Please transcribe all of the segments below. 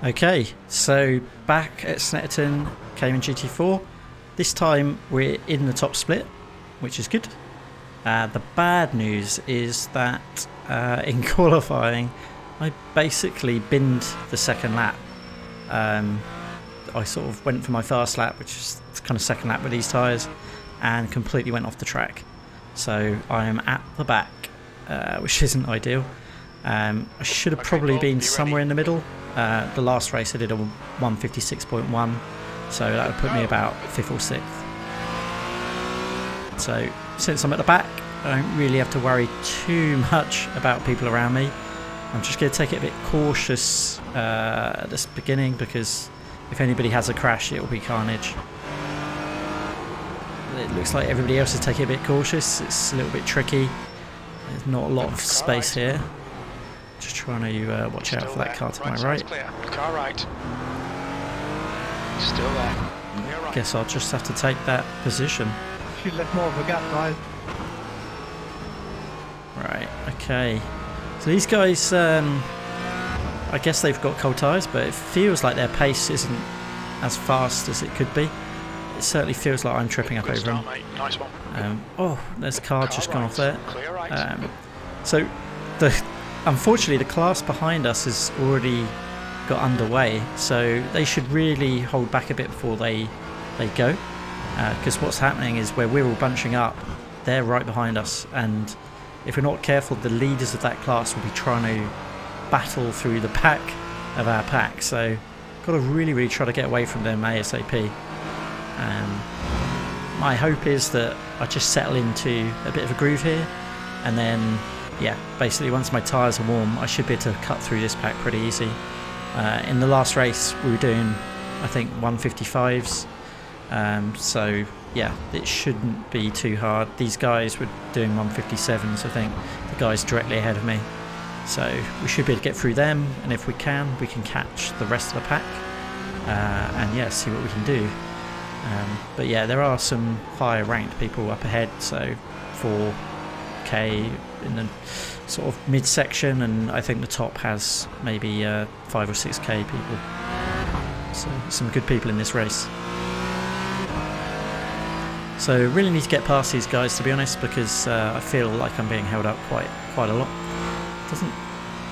Okay, so back at Snetterton, Cayman GT4. This time we're in the top split, which is good. The bad news is that in qualifying, I basically binned the second lap. I sort of went for my fast lap, which is kind of second lap with these tyres, and completely went off the track. So I am at the back, which isn't ideal. I should have probably been somewhere in the middle. The last race I did a 156.1, so that would put me about 5th or 6th. So since I'm at the back, I don't really have to worry too much about people around me. I'm just going to take it a bit cautious at this beginning, because if anybody has a crash, it will be carnage. It looks like everybody else is taking it a bit cautious. It's a little bit tricky. There's not a lot of space here. Just trying to watch out for that car to my right. Car right. Still there. Guess I'll just have to take that position. Should left more of a gap, guys. Right, okay. So these guys, I guess they've got cold tyres, but it feels like their pace isn't as fast as it could be. It certainly feels like I'm tripping up over them. Nice one. Oh, there's a car just gone off there. So unfortunately the class behind us has already got underway, so they should really hold back a bit before they go, because what's happening is where we're all bunching up, they're right behind us, and if we're not careful, the leaders of that class will be trying to battle through the back of our pack. So got to really try to get away from them ASAP. My hope is that I just settle into a bit of a groove here, and then yeah, basically once my tyres are warm, I should be able to cut through this pack pretty easy. In the last race we were doing, I think, 155s, so yeah, it shouldn't be too hard. These guys were doing 157s, I think, the guys directly ahead of me, so we should be able to get through them, and if we can catch the rest of the pack, and yeah, see what we can do. But yeah, there are some higher ranked people up ahead, so 4K in the sort of midsection, and I think the top has maybe 5 or 6K people, so some good people in this race. So really need to get past these guys, to be honest, because I feel like I'm being held up quite a lot. Doesn't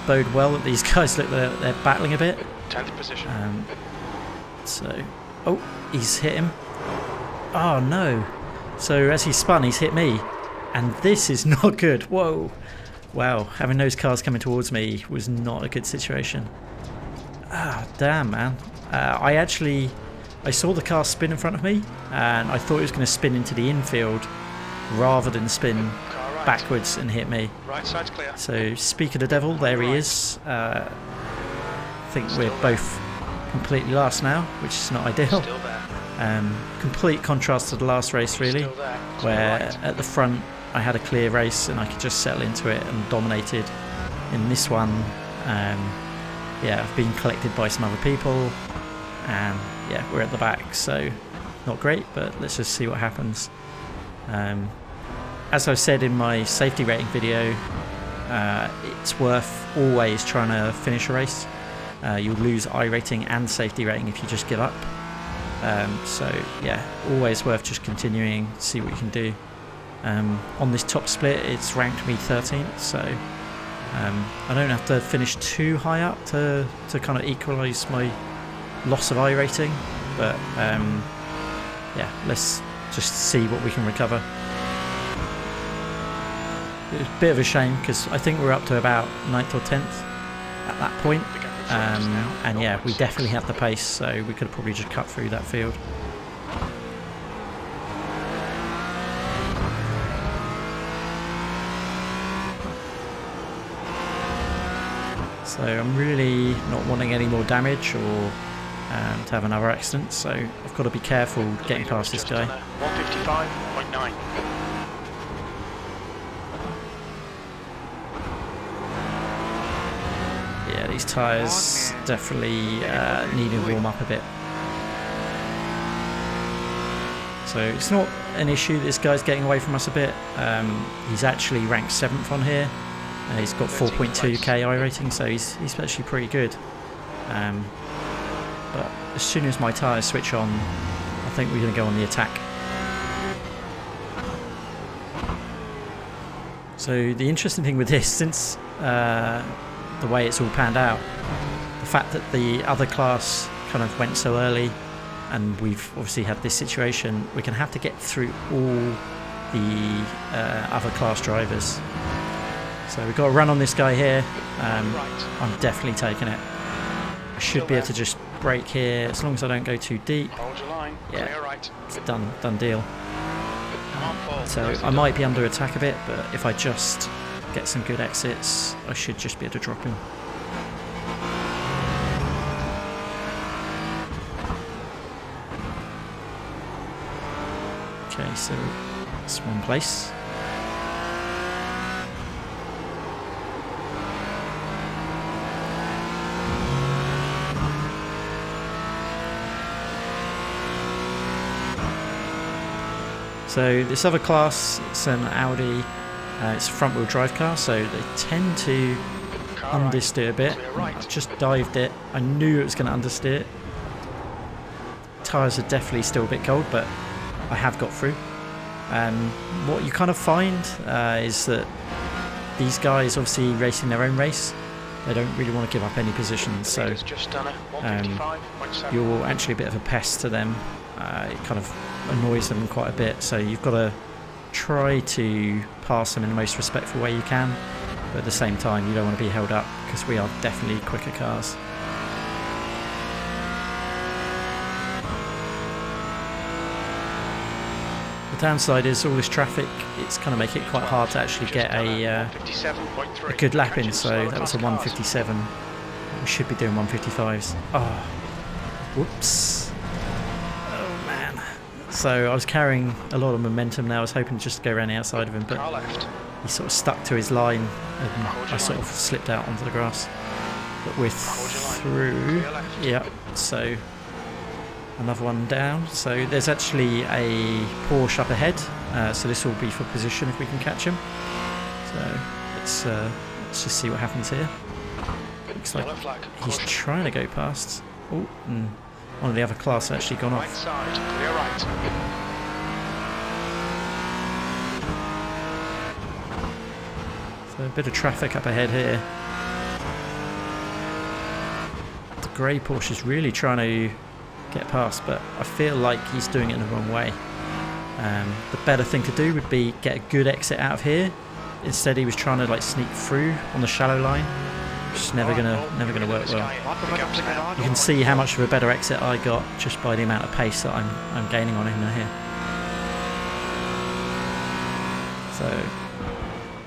bode well that these guys look like they're battling a bit. 10th position. So, oh, he's hit him. Oh no! So as he spun, he's hit me, and this is not good. Whoa! Wow, having those cars coming towards me was not a good situation. Ah, damn, man. I saw the car spin in front of me, and I thought it was going to spin into the infield rather than spin backwards and hit me. Right side's clear. So, speak of the devil, there he is. I think we're both completely last now, which is not ideal. Still there. Complete contrast to the last race, really, where at the front I had a clear race and I could just settle into it and dominated. In this one, yeah, I've been collected by some other people, and yeah, we're at the back, so not great, but let's just see what happens. As I said in my safety rating video, it's worth always trying to finish a race. You'll lose iRating and safety rating if you just give up. So yeah, always worth just continuing, see what you can do. On this top split, it's ranked me 13th, so I don't have to finish too high up to kind of equalise my loss of iRating, but yeah, let's just see what we can recover. It's a bit of a shame, because I think we're up to about 9th or 10th at that point. And yeah, we definitely have the pace, so we could have probably just cut through that field. So I'm really not wanting any more damage or to have another accident, so I've got to be careful getting past this guy. 155.9. Yeah, these tyres definitely need to warm up a bit. So it's not an issue that this guy's getting away from us a bit. He's actually ranked 7th on here. He's got 4.2k iRating, so he's actually pretty good. but as soon as my tyres switch on, I think we're going to go on the attack. So the interesting thing with this, since the way it's all panned out, the fact that the other class kind of went so early, and we've obviously had this situation, we're going to have to get through all the other class drivers. So we've got to run on this guy here. I'm definitely taking it. I should be able to just brake here as long as I don't go too deep. Hold your line. Yeah, Clear right. it's done deal. Come on, Paul. So I might be under attack a bit, but if I just get some good exits, I should just be able to drop him. Okay, so that's one place. So this other class, it's an Audi, it's a front wheel drive car, so they tend to understeer a bit. I just dived it, I knew it was going to understeer. Tyres are definitely still a bit cold, but I have got through. What you kind of find is that these guys obviously racing their own race, they don't really want to give up any positions, so you're actually a bit of a pest to them. It kind of annoys them quite a bit, so you've got to try to pass them in the most respectful way you can, but at the same time you don't want to be held up because we are definitely quicker cars. The downside is all this traffic, it's going to make it quite hard to actually get a good lap in, so that was a 157. We should be doing 155s. Oh, whoops. So I was carrying a lot of momentum there. I was hoping to just go around the outside of him, but he sort of stuck to his line and I sort of slipped out onto the grass. But we're through. Yeah, so another one down. So there's actually a Porsche up ahead, so this will be for position if we can catch him. So let's just see what happens here. Looks like he's trying to go past. Oh, and one of the other class actually gone off. So a bit of traffic up ahead here. The grey Porsche is really trying to get past, but I feel like he's doing it in the wrong way. The better thing to do would be get a good exit out of here. Instead he was trying to like sneak through on the shallow line. It's never gonna work well. You can see how much of a better exit I got just by the amount of pace that I'm gaining on him here. So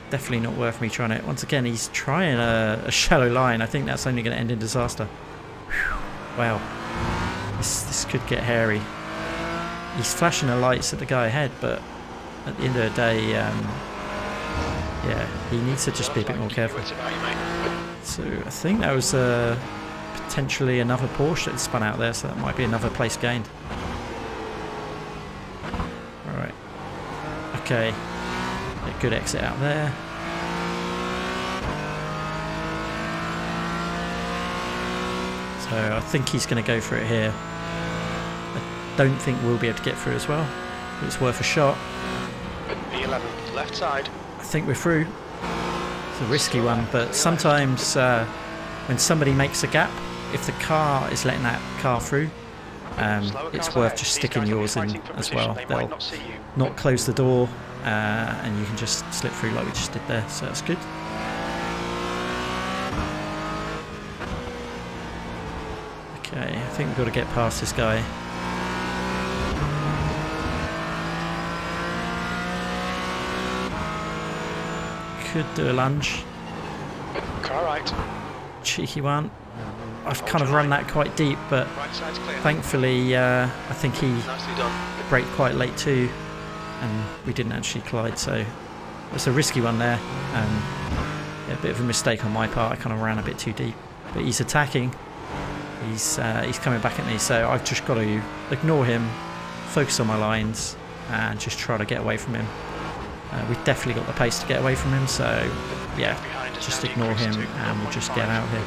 definitely not worth me trying it. Once again, he's trying a shallow line. I think that's only going to end in disaster. Whew. Wow, this could get hairy. He's flashing the lights at the guy ahead, but at the end of the day, yeah, he needs to just be a bit more careful. So I think that was potentially another Porsche that spun out there, so that might be another place gained. Alright. Okay. A good exit out there. So I think he's going to go for it here. I don't think we'll be able to get through as well, but it's worth a shot. B11, left side. I think we're through. It's a risky one, but sometimes when somebody makes a gap, if the car is letting that car through, it's worth just sticking yours in as well. They'll not close the door and you can just slip through like we just did there, so that's good. Okay, I think we've got to get past this guy. Could do a lunge. Car right. Cheeky one. I've kind of run that quite deep, but thankfully I think he braked quite late too, and we didn't actually collide, so it's a risky one there. Yeah, a bit of a mistake on my part. I kind of ran a bit too deep, but he's attacking. He's coming back at me, so I've just got to ignore him, focus on my lines, and just try to get away from him. We've definitely got the pace to get away from him, so yeah, just ignore him and we'll just get out here.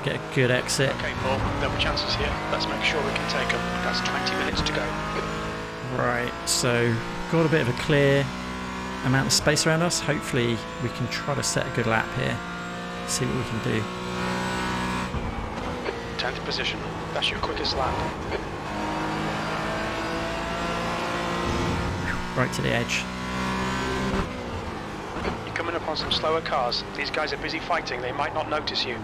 to get a good exit. Okay, Paul, there were chances here. Let's make sure we can take them. That's 20 minutes to go. Right, so got a bit of a clear amount of space around us. Hopefully we can try to set a good lap here. See what we can do. 10th position. That's your quickest lap. Right to the edge. You're coming up on some slower cars. These guys are busy fighting. They might not notice you.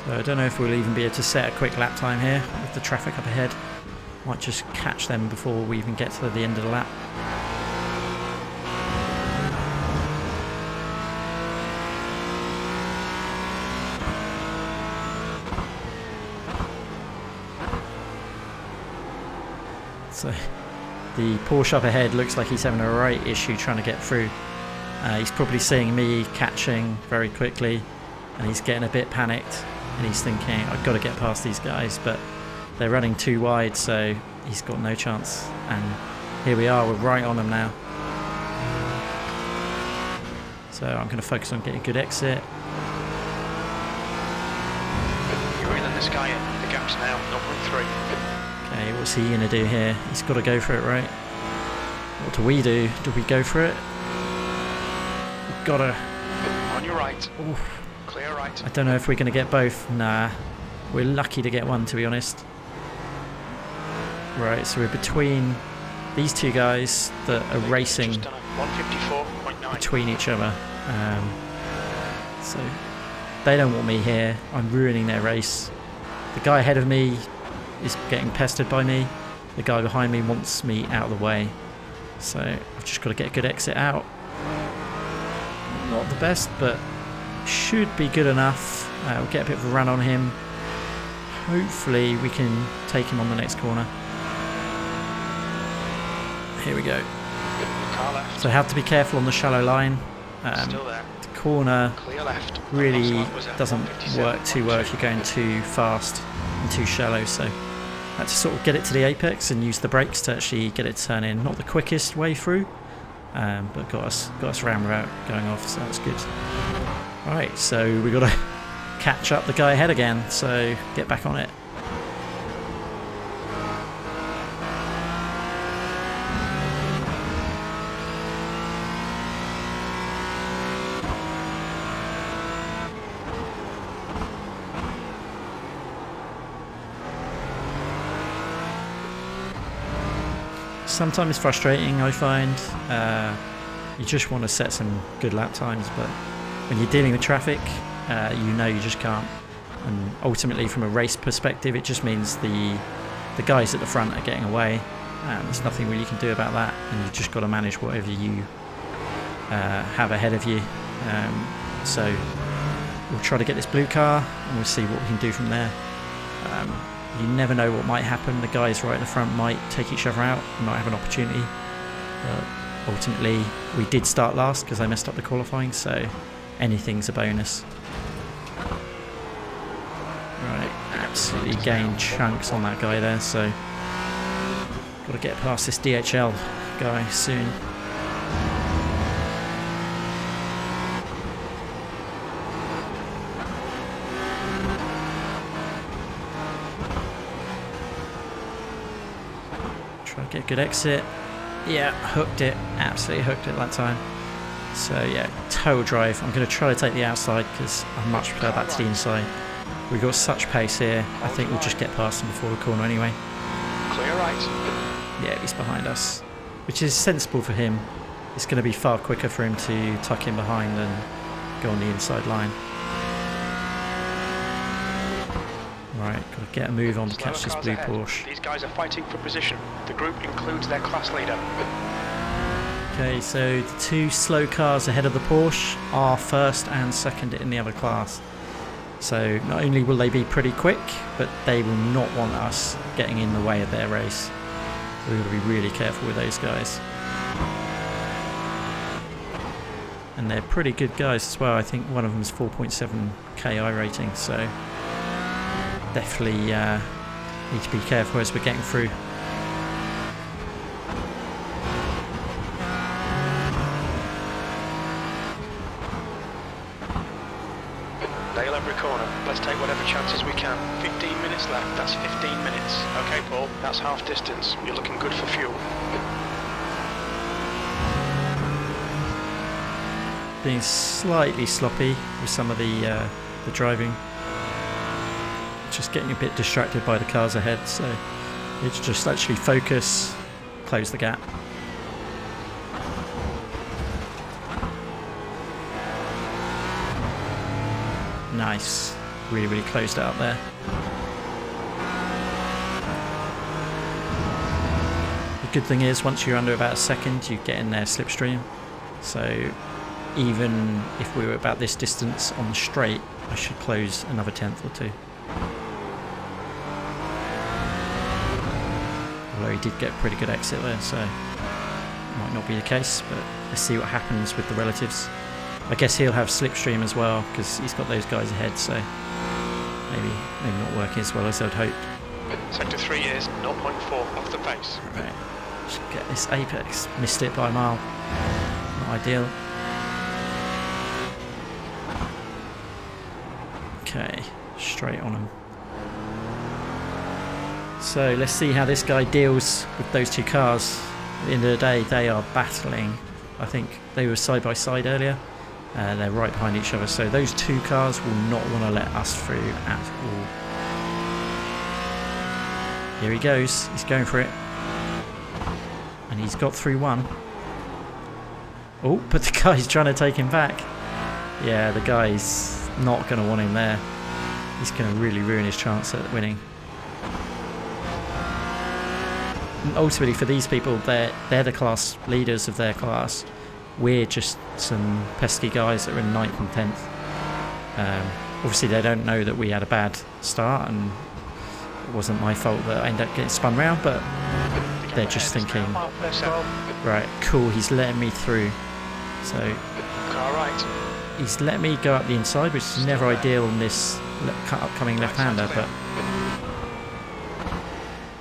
So I don't know if we'll even be able to set a quick lap time here with the traffic up ahead. Might just catch them before we even get to the end of the lap. So the Porsche up ahead looks like he's having a right issue trying to get through. He's probably seeing me catching very quickly and he's getting a bit panicked and he's thinking I've got to get past these guys, but they're running too wide, so he's got no chance. And here we are, we're right on them now. So I'm going to focus on getting a good exit. You're reeling this guy in. The gap's now 0.3. Okay, what's he going to do here? He's got to go for it, right? What do we do? Do we go for it? We've got to... On your right. Oof. Clear right. I don't know if we're going to get both. Nah, we're lucky to get one, to be honest. Right, so we're between these two guys that are racing Just done a 154.9. between each other. So they don't want me here. I'm ruining their race. The guy ahead of me is getting pestered by me. The guy behind me wants me out of the way. So I've just got to get a good exit out. Not the best, but should be good enough. We'll get a bit of a run on him. Hopefully we can take him on the next corner. Here we go. Car left. So I have to be careful on the shallow line. Still there. The corner Clear left. really Last one was at doesn't 157. work too well if you're going too fast and too shallow, so I had to sort of get it to the apex and use the brakes to actually get it to turn in. Not the quickest way through, but got us round without going off, so that's good. Right, so we got to catch up the guy ahead again, so get back on it. Sometimes it's frustrating, I find. You just want to set some good lap times, but when you're dealing with traffic, you know you just can't. And ultimately, from a race perspective, it just means the guys at the front are getting away, and there's nothing really you can do about that. And you've just got to manage whatever you have ahead of you. So we'll try to get this blue car, and we'll see what we can do from there. You never know what might happen. The guys right at the front might take each other out, might have an opportunity. But ultimately, we did start last because I messed up the qualifying, so anything's a bonus. Right, absolutely gained chunks on that guy there, so got to get past this DHL guy soon. Get a good exit. Yeah, hooked it. Absolutely hooked it that time. So yeah, total drive. I'm going to try to take the outside because I much prefer that to the inside. We've got such pace here. I think we'll just get past him before the corner anyway. Clear right. Yeah, he's behind us, which is sensible for him. It's going to be far quicker for him to tuck in behind and go on the inside line. Right, got to get a move on to catch this blue Porsche. These guys are fighting for position. The group includes their class leader. Okay, so the two slow cars ahead of the Porsche are first and second in the other class. So not only will they be pretty quick, but they will not want us getting in the way of their race. So we've got to be really careful with those guys. And they're pretty good guys as well. I think one of them is 4.7 KI rating, so definitely need to be careful as we're getting through. nail every corner. Let's take whatever chances we can. 15 minutes left, that's 15 minutes. Okay, Paul, that's half distance. You're looking good for fuel. Being slightly sloppy with some of the driving. Just getting a bit distracted by the cars ahead, so it's just actually focus, close the gap. Nice, really closed it up there. The good thing is once you're under about a second you get in their slipstream, so even if we were about this distance on the straight I should close another tenth or two. Although he did get a pretty good exit there, so it might not be the case, but let's see what happens with the relatives. I guess he'll have slipstream as well because he's got those guys ahead, so maybe not working as well as I'd hoped. Sector 3 is 0.4 off the pace. Right, just get this apex. Missed it by a mile. Not ideal. Okay, straight on him. So let's see how this guy deals with those two cars. At the end of the day, they are battling. I think they were side by side earlier. They're right behind each other, so those two cars will not want to let us through at all. Here he goes, he's going for it. And he's got through one. Oh, but the guy's trying to take him back. Yeah, the guy's not going to want him there. He's going to really ruin his chance at winning. And ultimately for these people, they're the class leaders of their class. We're just some pesky guys that are in 9th and 10th. Obviously they don't know that we had a bad start and it wasn't my fault that I ended up getting spun round, but they're just thinking, right, cool, he's letting me through. So he's let me go up the inside, which is never ideal on this upcoming left-hander, but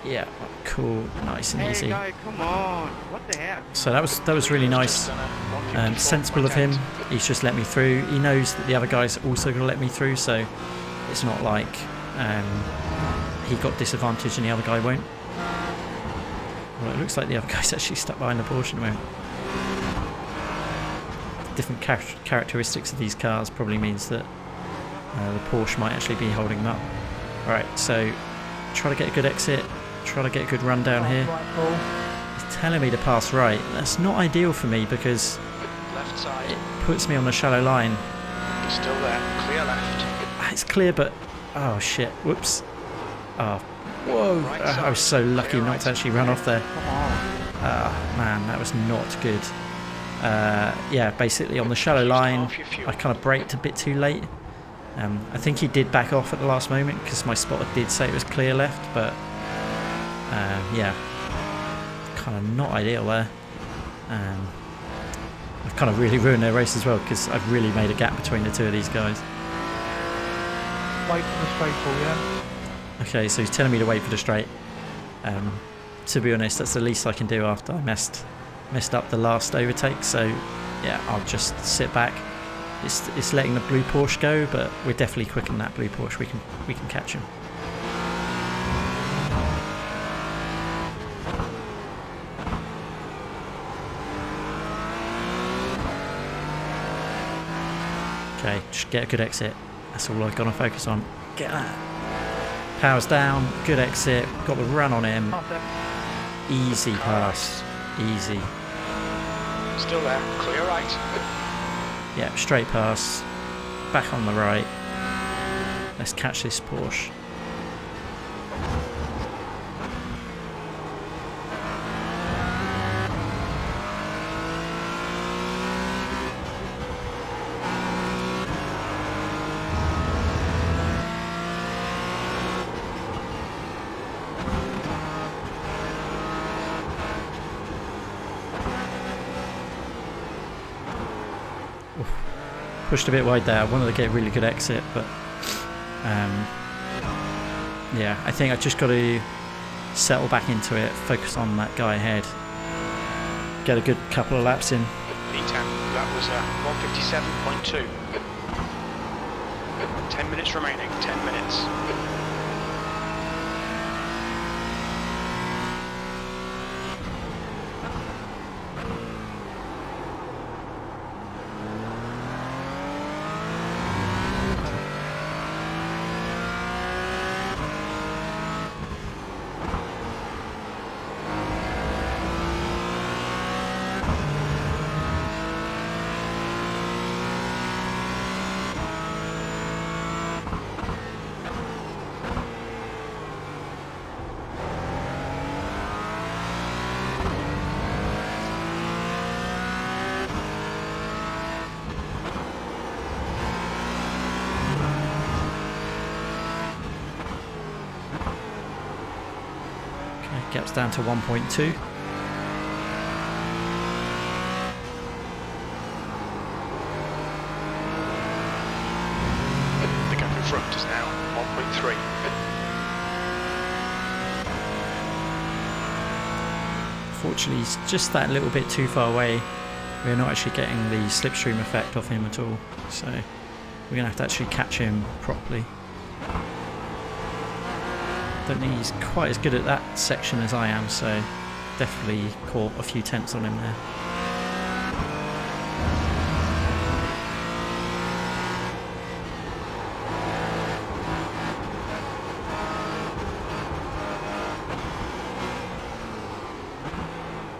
yeah, cool, nice and easy. Come on. What the heck? So that was really nice. Sensible of him. He's just let me through. He knows that the other guy's also going to let me through, so it's not like he got disadvantage and the other guy won't. Well, it looks like the other guy's actually stuck behind the Porsche at the moment. Different characteristics of these cars probably means that the Porsche might actually be holding them up. Alright, so try to get a good exit. Try to get a good run down here. He's telling me to pass right. That's not ideal for me because left side. It puts me on a shallow line. You're still there. Clear left. It's clear, but oh shit! Whoops! Oh, whoa! I was so lucky not to actually run off there. Ah, man, that was not good. Yeah, basically on the shallow line, I kind of braked a bit too late. I think he did back off at the last moment because my spotter did say it was clear left, but yeah, kind of not ideal there. I've kind of really ruined their race as well because I've really made a gap between the two of these guys. Wait for the straight, Paul, yeah? Okay, so he's telling me to wait for the straight. To be honest, that's the least I can do after I messed up the last overtake. So yeah, I'll just sit back. It's letting the blue Porsche go, but we're definitely quicker than that blue Porsche. We can catch him. Okay, just get a good exit. That's all I've got to focus on. Get that. Powers down, good exit, got the run on him. Easy pass, easy. Still there, clear right. Yeah, straight pass, back on the right. Let's catch this Porsche. Pushed a bit wide there. I wanted to get a really good exit, but yeah, I think I just got to settle back into it, focus on that guy ahead, get a good couple of laps in. P10, that was 157.2. 10 minutes remaining, 10 minutes. Gap's down to 1.2. The gap in front is now 1.3. Fortunately, he's just that little bit too far away. We're not actually getting the slipstream effect off him at all, so we're going to have to actually catch him properly. Don't think he's quite as good at that section as I am, so definitely caught a few tenths on him there.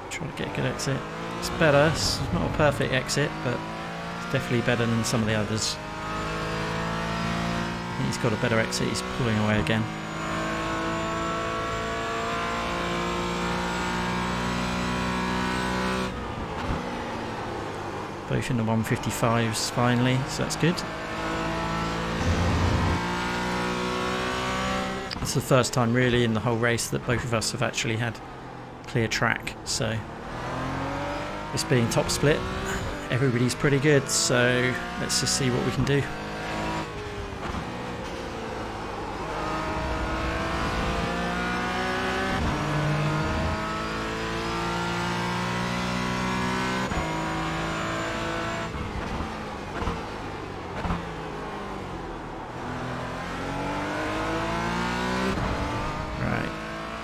Try to get a good exit. It's better, it's not a perfect exit, but it's definitely better than some of the others. He's got a better exit, he's pulling away again. Both in the 155s finally, so that's good. It's the first time really in the whole race that both of us have actually had clear track, so this being top split, everybody's pretty good, so let's just see what we can do.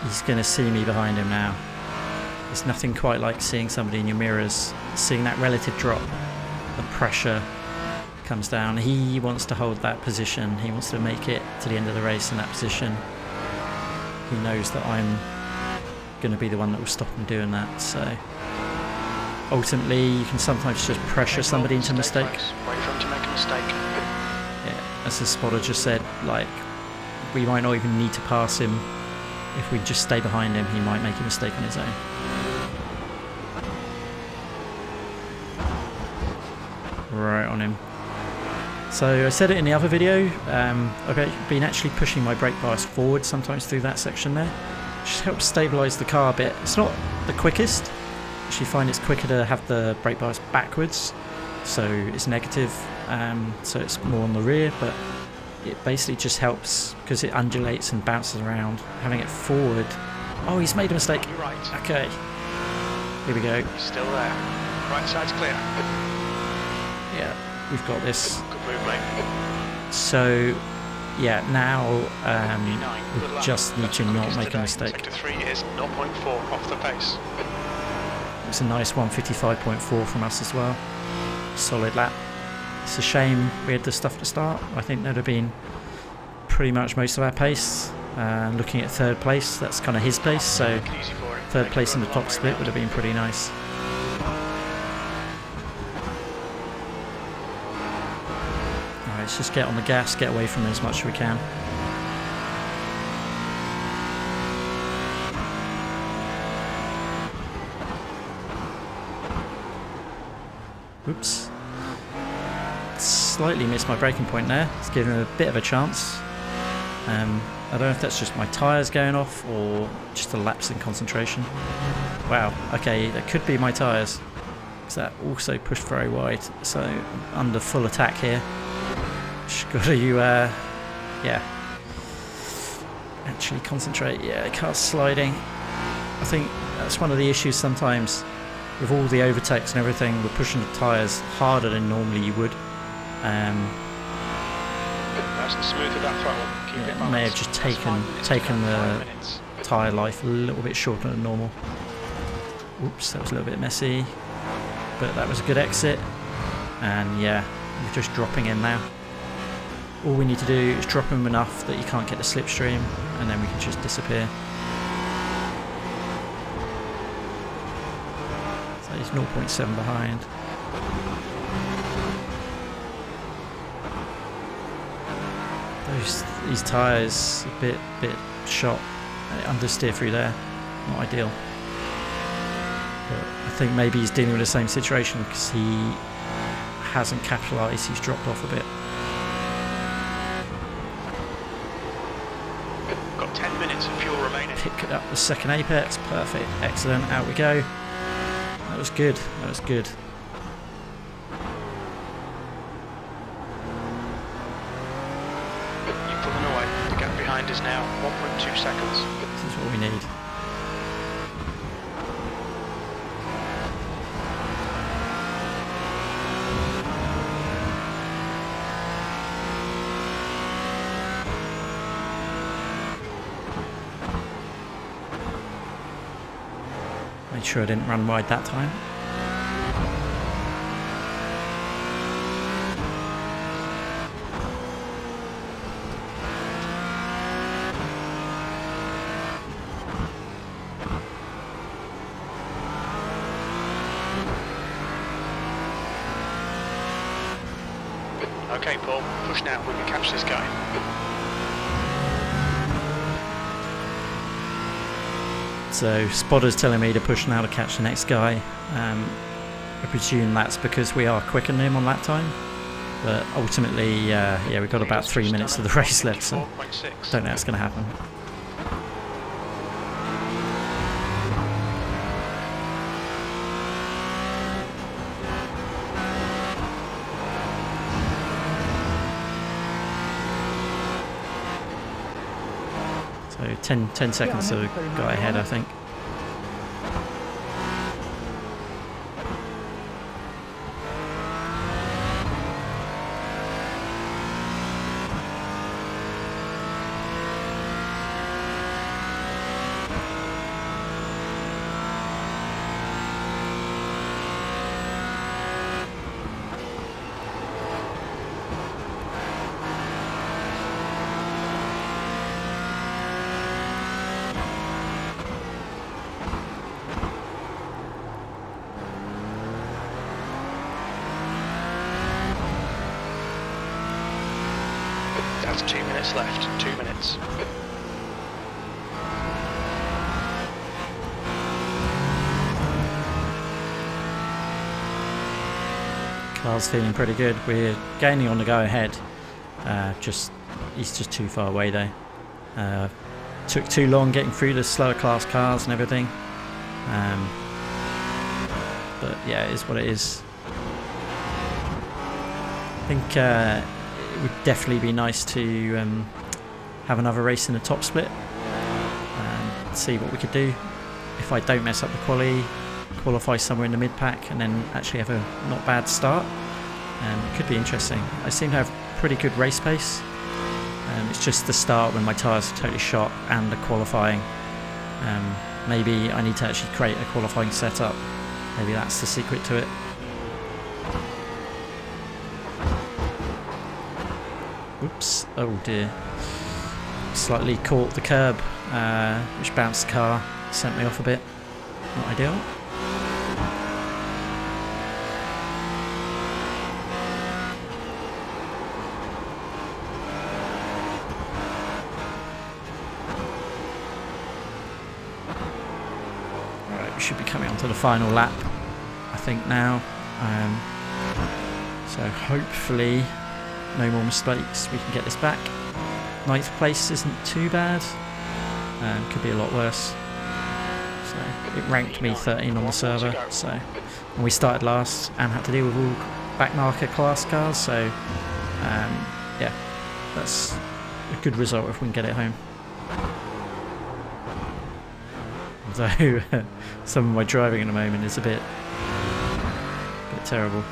He's going to see me behind him now. There's nothing quite like seeing somebody in your mirrors, seeing that relative drop. The pressure comes down. He wants to hold that position. He wants to make it to the end of the race in that position. He knows that I'm going to be the one that will stop him doing that. So ultimately, you can sometimes just pressure somebody into a mistake. Wait for him to make a mistake. Yeah, as the spotter just said, like, we might not even need to pass him. If we just stay behind him, he might make a mistake on his own. Right on him. So I said it in the other video, I've been actually pushing my brake bias forward sometimes through that section there. Just helps stabilise the car a bit. It's not the quickest. I actually find it's quicker to have the brake bias backwards, so it's negative, so it's more on the rear, but it basically just helps because it undulates and bounces around. Having it forward. Oh, he's made a mistake. You're right. Okay. Here we go. He's still there. Right side's clear. Yeah, we've got this. Good move, mate. So, yeah, now we just need to not make a mistake. Sector 3 is 0.4 off the pace. It's a nice 155.4 from us as well. Solid lap. It's a shame we had the stuff to start. I think that'd have been pretty much most of our pace. Looking at third place, that's kind of his pace, so third place in the top split would have been pretty nice. Alright, let's just get on the gas, get away from it as much as we can. Oops. Slightly missed my braking point there. It's given him a bit of a chance. I don't know if that's just my tyres going off or just a lapse in concentration. Wow, okay, that could be my tyres, because that also pushed very wide, so under full attack here. Just got to, yeah, actually concentrate. Yeah, the car's sliding. I think that's one of the issues sometimes with all the overtakes and everything. We're pushing the tyres harder than normally you would. Nice and smooth with that throttle. Keep it Yeah, may have balanced. just That's 5 minutes to taken go, 5 the minutes. tyre life a little bit shorter than normal. Oops, that was a little bit messy, but that was a good exit. And yeah, we're just dropping in now. All we need to do is drop him enough that you can't get the slipstream, and then we can just disappear. So he's 0.7 behind. These tyres a bit shot. Understeer through there, not ideal. But I think maybe he's dealing with the same situation because he hasn't capitalised. He's dropped off a bit. Got 10 minutes of fuel remaining. Pick up the second apex. Perfect. Excellent. Out we go. That was good. That was good. You're pulling away. The gap behind is now 1.2 seconds. This is what we need. Made sure I didn't run wide that time. Okay, Paul, push now. We can catch this guy. So spotter's telling me to push now to catch the next guy. I presume that's because we are quicker than him on that time. But ultimately, yeah, we've got about 3 minutes of the race left, so don't know how it's going to happen. So 10 seconds to the guy ahead, I think. That's 2 minutes left. 2 minutes. Carl's feeling pretty good. We're gaining on the go ahead. He's just too far away though. Took too long getting through the slower class cars and everything. But yeah, it is what it is. I think it would definitely be nice to have another race in the top split and see what we could do. If I don't mess up the qualify somewhere in the mid-pack and then actually have a not bad start. It could be interesting. I seem to have pretty good race pace. It's just the start when my tyres are totally shot and the qualifying. Maybe I need to actually create a qualifying setup. Maybe that's the secret to it. Oops, oh dear. Slightly caught the curb, which bounced the car, sent me off a bit. Not ideal. Alright, we should be coming on to the final lap, I think now. So hopefully no more mistakes, we can get this back. 9th place isn't too bad, could be a lot worse. So it ranked me 13 on the server, so and we started last and had to deal with all back marker class cars, so yeah, that's a good result if we can get it home. Although some of my driving at the moment is a bit terrible.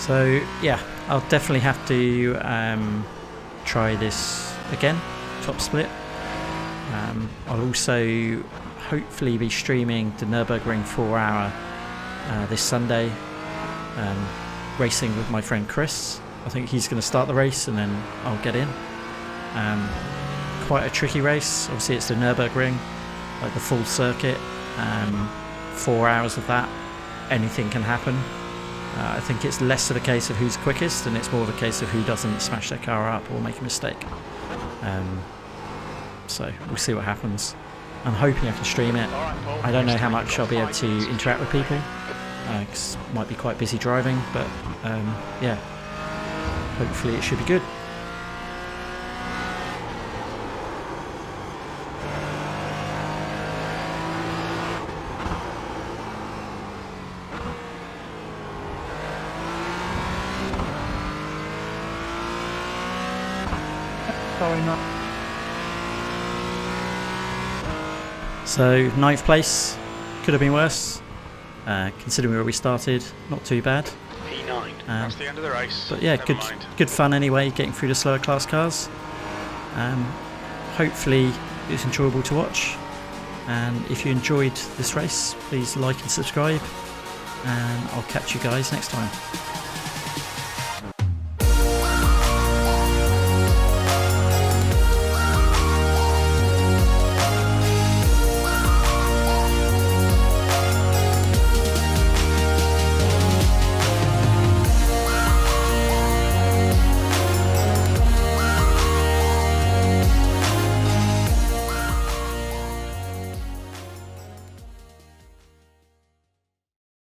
So yeah, I'll definitely have to try this again, top split. I'll also hopefully be streaming the Nürburgring 4-hour this Sunday, racing with my friend Chris. I think he's going to start the race and then I'll get in. Quite a tricky race. Obviously it's the Nürburgring, like the full circuit. 4 hours of that, anything can happen. I think it's less of a case of who's quickest and it's more of a case of who doesn't smash their car up or make a mistake. So we'll see what happens. I'm hoping I can stream it. I don't know how much I'll be able to interact with people, because might be quite busy driving, but yeah, hopefully it should be good. Sorry, no. So 9th place, could have been worse, considering where we started. Not too bad. P9. That's the end of the race. But yeah, Never mind. good fun anyway, getting through the slower class cars. Hopefully it's enjoyable to watch, and if you enjoyed this race, please like and subscribe, and I'll catch you guys next time.